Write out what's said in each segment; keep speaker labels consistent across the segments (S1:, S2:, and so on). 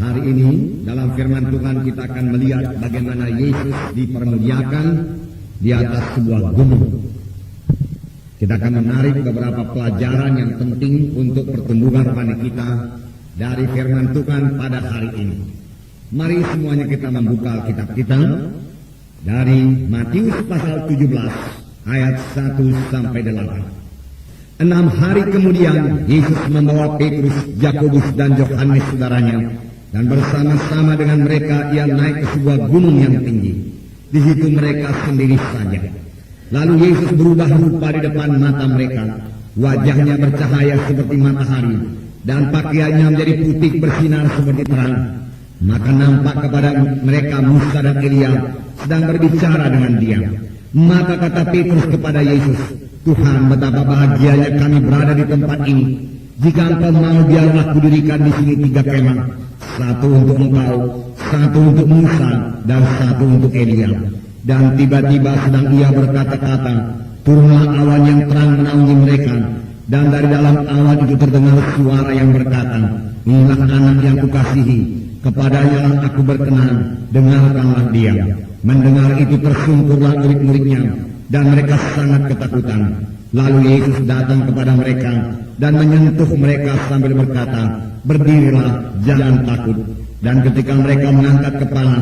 S1: Hari ini dalam firman Tuhan kita akan melihat bagaimana Yesus dipermuliakan di atas sebuah gunung. Kita akan menarik beberapa pelajaran yang penting untuk pertumbuhan rohani kita dari firman Tuhan pada hari ini. Mari semuanya kita membuka Alkitab kita dari Matius pasal 17 ayat 1 sampai 8. 6 hari kemudian Yesus membawa Petrus, Yakobus dan Yohanes saudaranya, dan bersama-sama dengan mereka ia naik ke sebuah gunung yang tinggi. Di situ mereka sendiri saja. Lalu Yesus berubah rupa di depan mata mereka. Wajahnya bercahaya seperti matahari, dan pakaiannya menjadi putih bersinar seperti terang. Maka nampak kepada mereka Musa dan Elia sedang berbicara dengan dia. Maka kata Petrus kepada Yesus, "Tuhan, betapa bahagianya kami berada di tempat ini. Jika Engkau mau, biarlah kudirikan di sini 3 kemah, satu untuk Engkau, satu untuk Musa, dan satu untuk Elia." Dan tiba-tiba sedang ia berkata-kata, turunlah awan yang terang menaungi mereka, dan dari dalam awan itu terdengar suara yang berkata, "Inilah anak yang kukasihi, kepadanya lah aku berkenan, dengarkanlah dia." Mendengar itu tersungkurlah murid-muridnya, dan mereka sangat ketakutan. Lalu Yesus datang kepada mereka dan menyentuh mereka sambil berkata, "Berdirilah, jangan takut." Dan ketika mereka mengangkat kepala,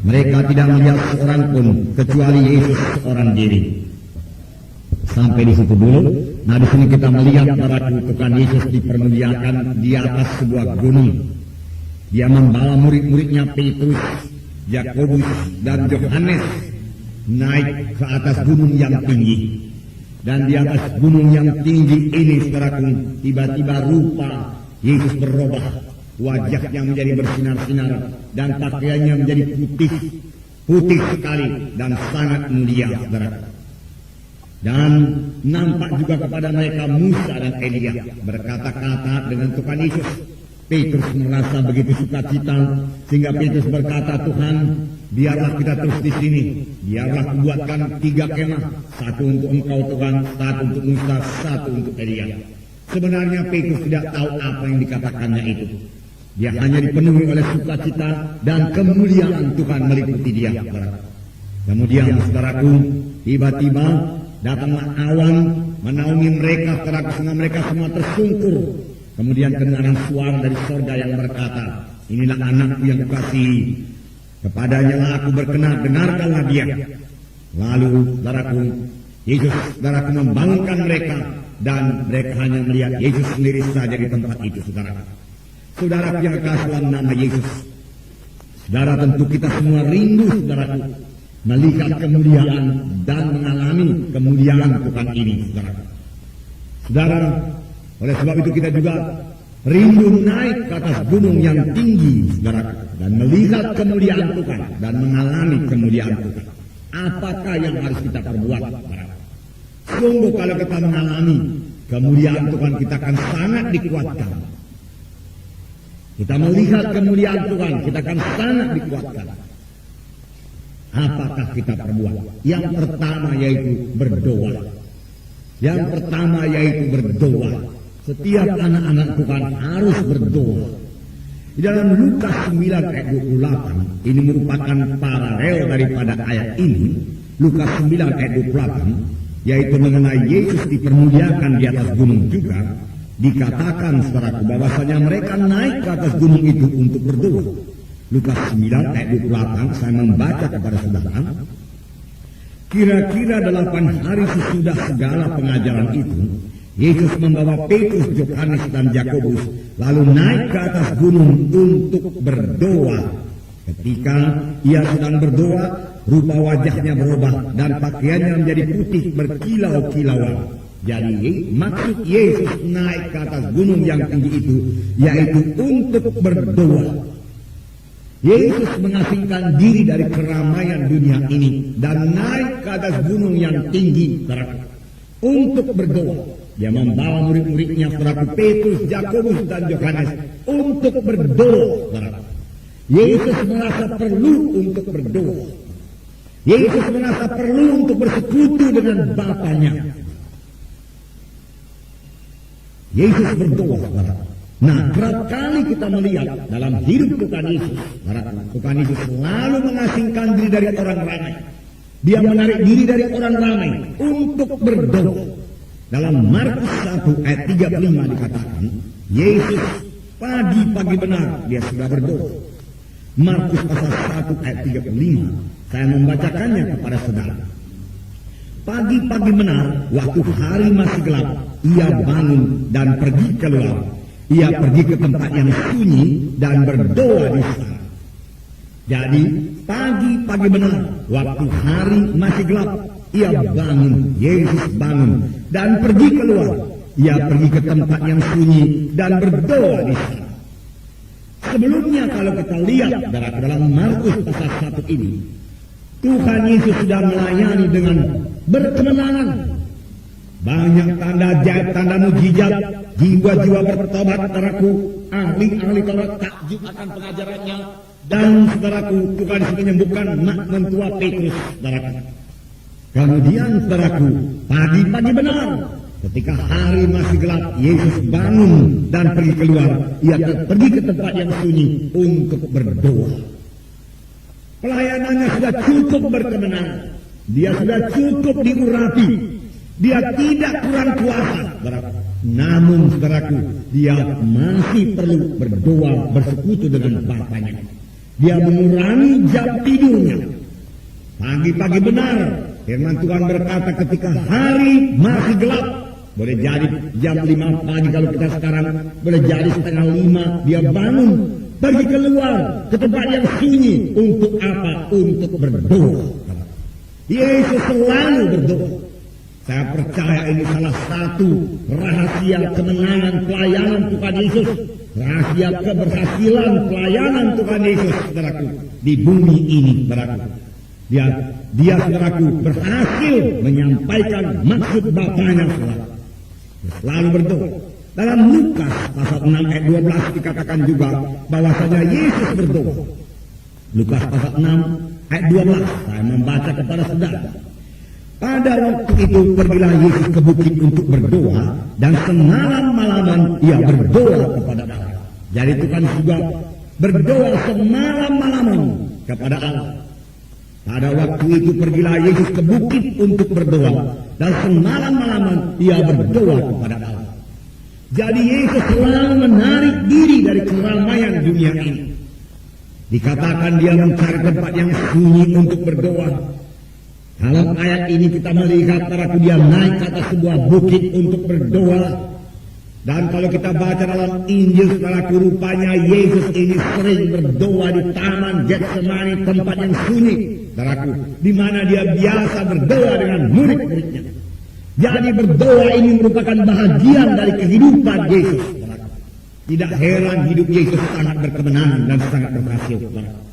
S1: mereka tidak melihat seorang pun kecuali Yesus seorang diri. Sampai di situ dulu. Nah, di sini kita melihat para Tuhan Yesus dipermuliakan di atas sebuah gunung. Dia membawa murid-muridnya Petrus, Yakobus dan Yohanes naik ke atas gunung yang tinggi. Dan di atas gunung yang tinggi ini, saudaraku, tiba-tiba rupa Yesus berubah. Wajahnya menjadi bersinar-sinar dan pakaiannya menjadi putih sekali dan sangat mulia, saudara. Dan nampak juga kepada mereka Musa dan Elia berkata-kata dengan Tuhan Yesus. Petrus merasa begitu sukacita sehingga Petrus berkata, "Tuhan, biarlah kita terus di sini. Biarlah kubuatkan 3 kemah, satu untuk Engkau Tuhan, satu untuk Musa, satu untuk Elia." Sebenarnya Petrus tidak tahu apa yang dikatakannya itu. Dia hanya dipenuhi oleh sukacita dan kemuliaan Tuhan meliputi dia. Kemudian, saudaraku, tiba-tiba datanglah awan menaungi mereka, saudaraku, sehingga mereka semua tersungkur. Kemudian kedengaran suara dari surga yang berkata, "Inilah anakku yang kukasihi, kepadanya lah aku berkenan, dengarkanlah dia." Lalu, saudaraku, Yesus, saudaraku, membangunkan mereka, dan mereka hanya melihat Yesus sendiri saja di tempat itu, saudara. Saudara yang kekasih dalam nama Yesus, saudara, tentu kita semua rindu, saudaraku, melihat kemuliaan dan mengalami kemuliaan Tuhan ini, saudara. Saudara, oleh sebab itu kita juga rindu naik ke atas gunung yang tinggi, saudara, dan melihat kemuliaan Tuhan dan mengalami kemuliaan Tuhan. Apakah yang harus kita perbuat, saudara? Sungguh kalau kita mengalami kemuliaan Tuhan, kita akan sangat dikuatkan. Kita melihat kemuliaan Tuhan, kita akan sangat dikuatkan. Apakah kita perbuat? Yang pertama yaitu berdoa. Yang pertama yaitu berdoa. Setiap anak-anak Tuhan harus berdoa. Di dalam Lukas 9 ayat 28, ini merupakan paralel daripada ayat ini. Lukas 9 ayat 28, yaitu mengenai Yesus dipermuliakan di atas gunung juga. Dikatakan, saudaraku, bahwasanya mereka naik ke atas gunung itu untuk berdoa. Lukas 9 ayat 28, saya membaca kepada saudara. Kira-kira 8 hari sesudah segala pengajaran itu, Yesus membawa Petrus, Yohanes dan Yakobus lalu naik ke atas gunung untuk berdoa. Ketika ia sedang berdoa, rupa wajahnya berubah dan pakaiannya menjadi putih berkilau-kilauan. Jadi maksud Yesus naik ke atas gunung yang tinggi itu yaitu untuk berdoa. Yesus mengasingkan diri dari keramaian dunia ini dan naik ke atas gunung yang tinggi untuk berdoa. Dia membawa murid-muridnya, saudara, Petrus, Yakobus dan Yohanes untuk berdoa, saudara. Yesus merasa perlu untuk berdoa. Yesus merasa perlu untuk bersekutu dengan Bapanya. Yesus berdoa, saudara. Nah, kerap kali kita melihat dalam hidup Tuhan Yesus, Tuhan Yesus selalu mengasingkan diri dari orang ramai. Dia menarik diri dari orang ramai untuk berdoa. Dalam Markus 1 ayat 35 dikatakan, Yesus pagi-pagi benar dia sudah berdoa. Markus pasal 1 ayat 35, saya membacakannya kepada saudara. Pagi-pagi benar, waktu hari masih gelap, ia bangun dan pergi keluar. Ia pergi ke tempat yang sunyi dan berdoa di sana. Jadi, pagi-pagi benar, waktu hari masih gelap, ia bangun, Yesus bangun, dan pergi keluar. Ia pergi ke tempat yang sunyi dan berdoa di sana. Sebelumnya kalau kita lihat dalam Markus pasal 1 ini, Tuhan Yesus sudah melayani dengan berkemenangan. Banyak tanda ajaib, tanda mujizat, jiwa-jiwa bertobat, saudaraku, ahli-ahli Taurat takjub akan pengajarannya, dan saudaraku, Tuhan Yesus menyembuhkan anak mentua Petrus, saudaraku. Kemudian saudaraku, pagi-pagi benar, ketika hari masih gelap, Yesus bangun dan pergi keluar. Ia pergi ke tempat yang sunyi untuk berdoa. Pelayanannya sudah cukup berkemenangan. Dia sudah cukup diurapi. Dia tidak kurang kuasa, saudaraku. Namun, saudaraku, dia masih perlu berdoa, bersekutu dengan Bapaknya. Dia mengurangi jam tidurnya. Pagi-pagi benar, firman Tuhan berkata ketika hari masih gelap, boleh jadi jam 5 pagi kalau kita sekarang, boleh jadi setengah 5, dia bangun, pergi keluar ke tempat yang sunyi. Untuk apa? Untuk berdoa. Yesus selalu berdoa. Saya percaya ini salah satu rahasia kemenangan pelayanan Tuhan Yesus. Rahasia keberhasilan pelayanan Tuhan Yesus, saudaraku, di bumi ini, saudaraku. Dia saudaraku, berhasil menyampaikan maksud Bapaknya, saudara. Selalu berdoa. Dalam Lukas pasal 6 ayat 12 dikatakan juga bahwasanya Yesus berdoa. Lukas pasal 6 ayat 12, saya membaca kepada saudara. Pada waktu itu pergilah Yesus ke bukit untuk berdoa, dan semalam-malaman ia berdoa kepada Allah. Jadi Tuhan juga berdoa semalam-malaman kepada Allah. Pada waktu itu pergilah Yesus ke bukit untuk berdoa, dan semalam-malaman ia berdoa kepada Allah. Jadi Yesus selalu menarik diri dari keramaian dunia ini. Dikatakan dia mencari tempat yang sunyi untuk berdoa. Dalam ayat ini kita melihat saudaraku, dia naik ke atas sebuah bukit untuk berdoa. Dan kalau kita baca dalam Injil, saudaraku, rupanya Yesus ini sering berdoa di taman Getsemani, tempat yang sunyi, saudaraku, di mana dia biasa berdoa dengan murid-muridnya. Jadi berdoa ini merupakan bahagian dari kehidupan Yesus, saudaraku. Tidak heran hidup Yesus sangat berkemenangan dan sangat berhasil, saudaraku.